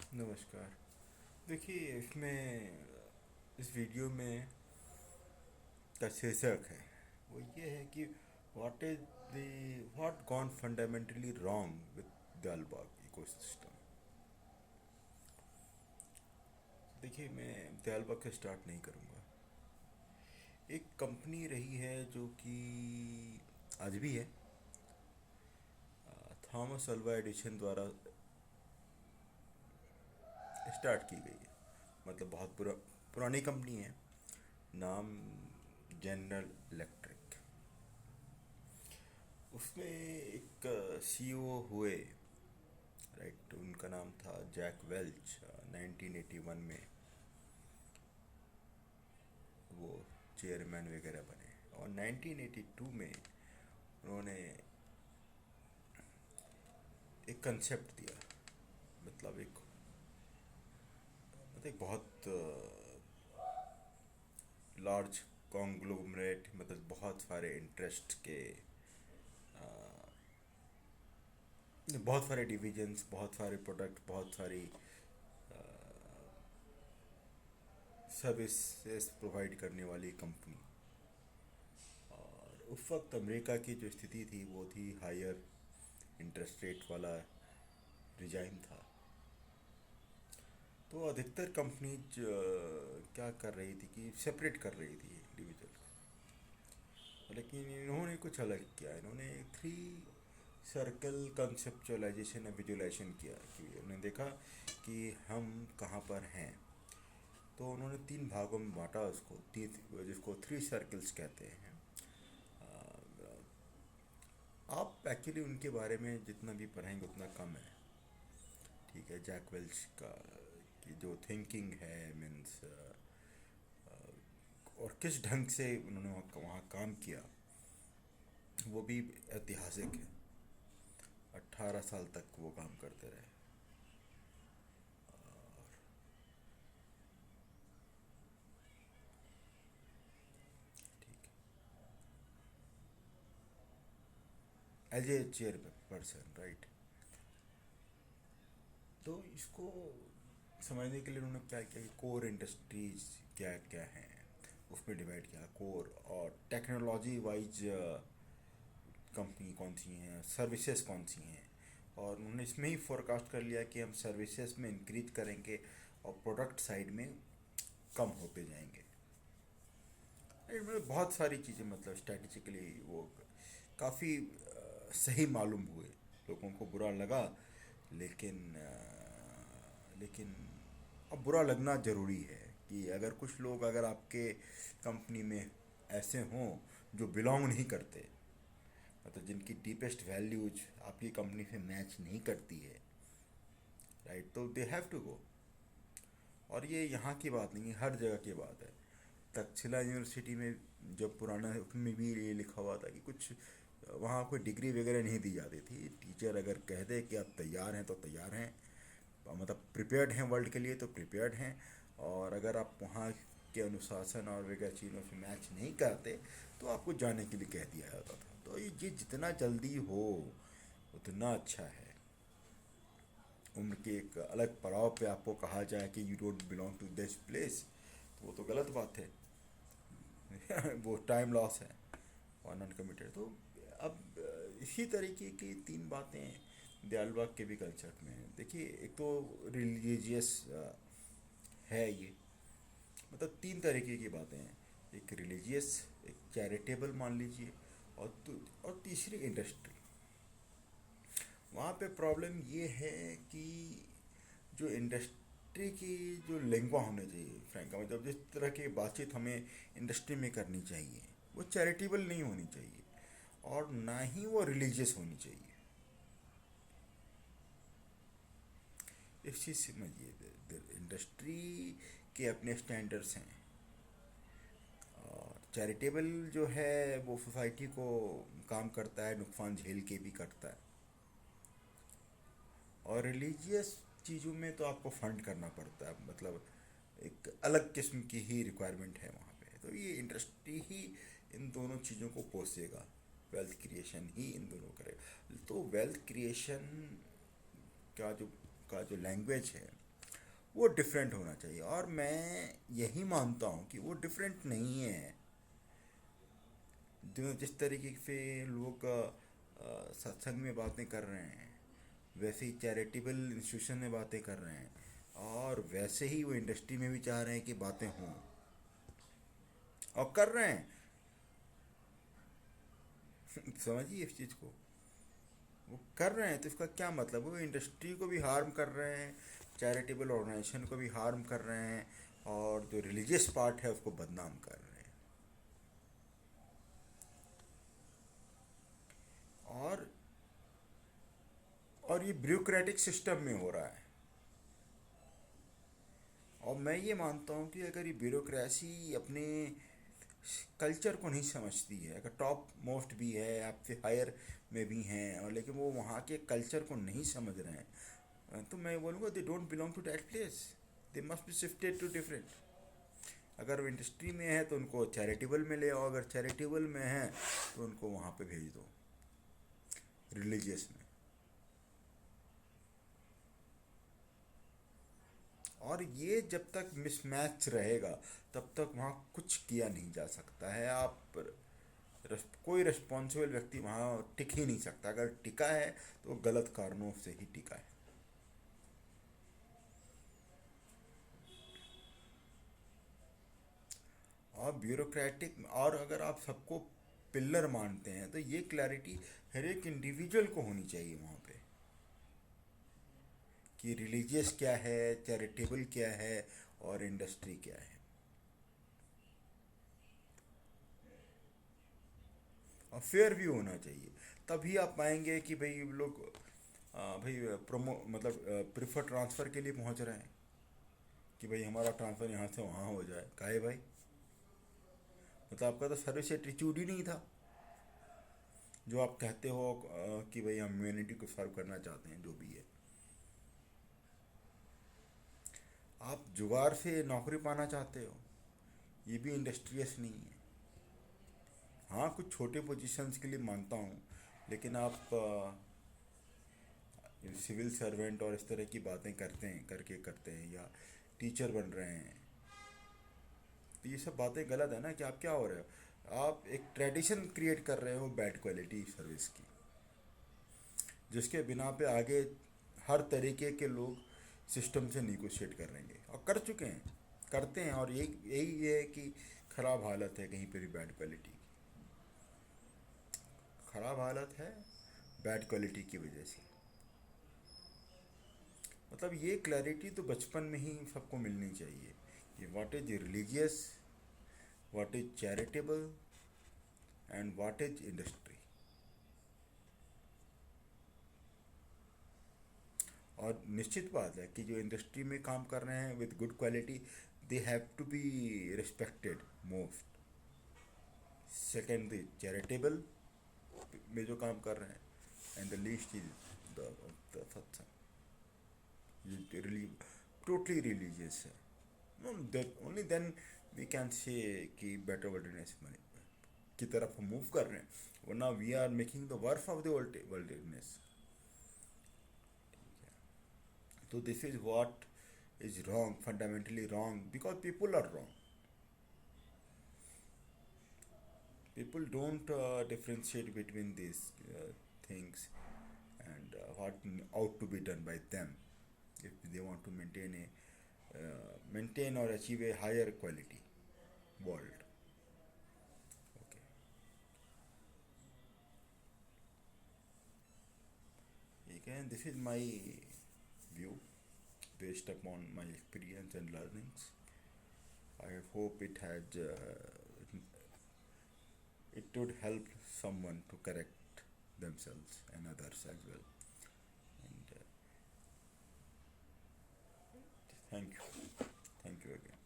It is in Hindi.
नमस्कार। देखिए इसमें इस वीडियो में का शीर्षक है वो ये है कि what gone fundamentally wrong with Dayalbagh ecosystem. देखिए मैं दयालबाग से स्टार्ट नहीं करूँगा। एक कंपनी रही है जो कि आज भी है, थॉमस अल्वा एडिसन द्वारा स्टार्ट की गई है। मतलब बहुत पुरानी कंपनी है। नाम जनरल इलेक्ट्रिक। उसमें एक सीईओ हुए, राइट। उनका नाम था जैक वेल्च। 1981 में वो चेयरमैन वगैरह बने और 1982 में उन्होंने एक कंसेप्ट दिया। मतलब एक बहुत लार्ज कॉन्ग्लोमरेट, मतलब बहुत सारे इंटरेस्ट के, बहुत सारे डिविजन्स, बहुत सारे प्रोडक्ट, बहुत सारी सर्विसेज प्रोवाइड करने वाली कंपनी। और उस वक्त अमेरिका की जो स्थिति थी वो थी हायर इंटरेस्ट रेट वाला रिजाइम था। तो अधिकतर कंपनीज क्या कर रही थी कि सेपरेट कर रही थी इंडिविजुअल को। लेकिन इन्होंने कुछ अलग किया। इन्होंने थ्री सर्कल कंसेप्चुअलाइजेशन या विजुअलाइजेशन किया कि उन्होंने देखा कि हम कहाँ पर हैं। तो उन्होंने तीन भागों में बांटा उसको, तीन, जिसको थ्री सर्कल्स कहते हैं। आप एक्चुअली उनके बारे में जितना भी पढ़ेंगे उतना कम है। ठीक है, जैक वेल्च का की जो थिंकिंग है, मीन्स और किस ढंग से उन्होंने वहाँ काम किया, वो भी ऐतिहासिक है। 18 साल तक वो काम करते रहे। ठीक है, as a chairperson, right. तो इसको समझने के लिए उन्होंने क्या किया कि कोर इंडस्ट्रीज क्या क्या हैं उसमें डिवाइड किया। कोर और टेक्नोलॉजी वाइज कंपनी कौन सी हैं, सर्विसेज कौन सी हैं। और उन्होंने इसमें ही फोरकास्ट कर लिया कि हम सर्विसेज में इंक्रीज करेंगे और प्रोडक्ट साइड में कम होते जाएंगे। मतलब बहुत सारी चीज़ें, मतलब स्ट्रेटेजिकली वो काफ़ी सही मालूम हुए। लोगों को बुरा लगा, लेकिन लेकिन अब बुरा लगना ज़रूरी है कि अगर कुछ लोग अगर आपके कंपनी में ऐसे हों जो बिलोंग नहीं करते, मतलब जिनकी डीपेस्ट वैल्यूज आपकी कंपनी से मैच नहीं करती है, राइट, तो दे हैव टू गो। और ये यहाँ की बात नहीं है, हर जगह की बात है। तक्षशिला यूनिवर्सिटी में जब पुराना है उसमें भी ये लिखा हुआ था कि कुछ वहाँ कोई डिग्री वगैरह नहीं दी जाती थी। टीचर अगर कह दे कि आप तैयार हैं तो तैयार हैं, मतलब प्रिपेयर्ड हैं वर्ल्ड के लिए तो प्रिपेयर्ड हैं। और अगर आप वहाँ के अनुशासन और वगैरह चीज़ों से मैच नहीं करते तो आपको जाने के लिए कह दिया जाता था। तो ये जितना जल्दी हो उतना अच्छा है। उम्र के एक अलग पड़ाव पे आपको कहा जाए कि you don't belong to this place, तो वो तो गलत बात है। वो टाइम लॉस है और नॉन कमिटेड। तो अब इसी तरीके की तीन बातें दयालबाग के भी कल्चर में हैं। देखिए एक तो रिलीजियस है ये, मतलब तीन तरीके की बातें हैं। एक रिलीजियस, एक चैरिटेबल मान लीजिए, और तीसरी इंडस्ट्री। वहाँ पे प्रॉब्लम ये है कि जो इंडस्ट्री की जो लेंगुआ होने चाहिए, फ्रैंक, मतलब जिस तरह की बातचीत हमें इंडस्ट्री में करनी चाहिए वो चैरिटेबल नहीं होनी चाहिए और ना ही वो रिलीजियस होनी चाहिए। इस चीज़ समझिए, इंडस्ट्री के अपने स्टैंडर्ड्स हैं और चैरिटेबल जो है वो सोसाइटी को काम करता है, नुकसान झेल के भी करता है। और रिलीजियस चीज़ों में तो आपको फंड करना पड़ता है, मतलब एक अलग किस्म की ही रिक्वायरमेंट है वहाँ पे। तो ये इंडस्ट्री ही इन दोनों चीज़ों को पोसेगा, वेल्थ क्रिएशन ही इन दोनों करेगा। तो वेल्थ क्रिएशन का जो लैंग्वेज है वो डिफरेंट होना चाहिए, और मैं यही मानता हूँ कि वो डिफरेंट नहीं है। जो जिस तरीके से लोग सत्संग में बातें कर रहे हैं, वैसे ही चैरिटेबल इंस्टीट्यूशन में बातें कर रहे हैं, और वैसे ही वो इंडस्ट्री में भी चाह रहे हैं कि बातें हों, और कर रहे हैं। समझिए इस चीज़ को, वो कर रहे हैं तो इसका क्या मतलब, वो इंडस्ट्री को भी हार्म कर रहे हैं, चैरिटेबल ऑर्गेनाइजेशन को भी हार्म कर रहे हैं, और जो रिलीजियस पार्ट है उसको बदनाम कर रहे हैं। और और ये ब्यूरोक्रेटिक सिस्टम में हो रहा है। और मैं ये मानता हूँ कि अगर ये ब्यूरोक्रेसी अपने कल्चर को नहीं समझती है, अगर टॉप मोस्ट भी है, आपसे हायर में भी हैं, और लेकिन वो वहाँ के कल्चर को नहीं समझ रहे हैं, तो मैं बोलूँगा they don't belong to that place, they must be shifted to different. अगर वो इंडस्ट्री में है तो उनको चैरिटेबल में ले आओ, अगर चैरिटेबल में है तो उनको वहाँ पे भेज दो, रिलीजियस में। और ये जब तक मिसमैच रहेगा तब तक वहाँ कुछ किया नहीं जा सकता है। कोई रिस्पॉन्सिबल व्यक्ति वहाँ टिक ही नहीं सकता, अगर टिका है तो गलत कारणों से ही टिका है। और ब्यूरोक्रेटिक, और अगर आप सबको पिल्लर मानते हैं तो ये क्लैरिटी हर एक इंडिविजुअल को होनी चाहिए वहाँ पे, कि रिलीजियस क्या है, चैरिटेबल क्या है, और इंडस्ट्री क्या है। और फेयर भी होना चाहिए, तभी आप पाएंगे कि भाई लोग भाई प्रोमो मतलब प्रीफर ट्रांसफ़र के लिए पहुंच रहे हैं, कि भाई हमारा ट्रांसफ़र यहाँ से वहाँ हो जाए। काहे भाई, मतलब आपका तो सर्विस एटीट्यूड ही नहीं था, जो आप कहते हो कि भाई हम ह्यूमैनिटी को सर्व करना चाहते हैं, जो भी है। आप जुगाड़ से नौकरी पाना चाहते हो, ये भी इंडस्ट्रियस नहीं है। हाँ, कुछ छोटे पोजीशंस के लिए मानता हूँ, लेकिन आप सिविल सर्वेंट और इस तरह की बातें करते हैं, या टीचर बन रहे हैं, तो ये सब बातें गलत है ना। कि आप क्या हो रहे हो, आप एक ट्रेडिशन क्रिएट कर रहे हो बैड क्वालिटी सर्विस की, जिसके बिना पे आगे हर तरीके के लोग सिस्टम से निगोशिएट करेंगे, और कर चुके हैं, करते हैं। और यही यही है कि ख़राब हालत है कहीं पे भी बैड क्वालिटी की, ख़राब हालत है बैड क्वालिटी की वजह से। मतलब ये क्लैरिटी तो बचपन में ही सबको मिलनी चाहिए, कि what is religious, what is charitable, and what is industry. और निश्चित बात है कि जो इंडस्ट्री में काम कर रहे हैं with good quality, they have to be respected most. Second, the charitable में जो काम कर रहे हैं, and the least is the सत्संग, ये टोटली रिलीजियस है। No, that only then we can say कि बेटर वर्ल्डनेस की तरफ हम मूव कर रहे हैं, वरना we are making the worth of the worldness. So this is what is wrong, fundamentally wrong, because people are wrong. People don't differentiate between these things, and what ought to be done by them if they want to maintain or achieve a higher quality world. Okay. Again, this is my view based upon my experience and learnings. I hope it would help someone to correct themselves and others as well. And thank you again.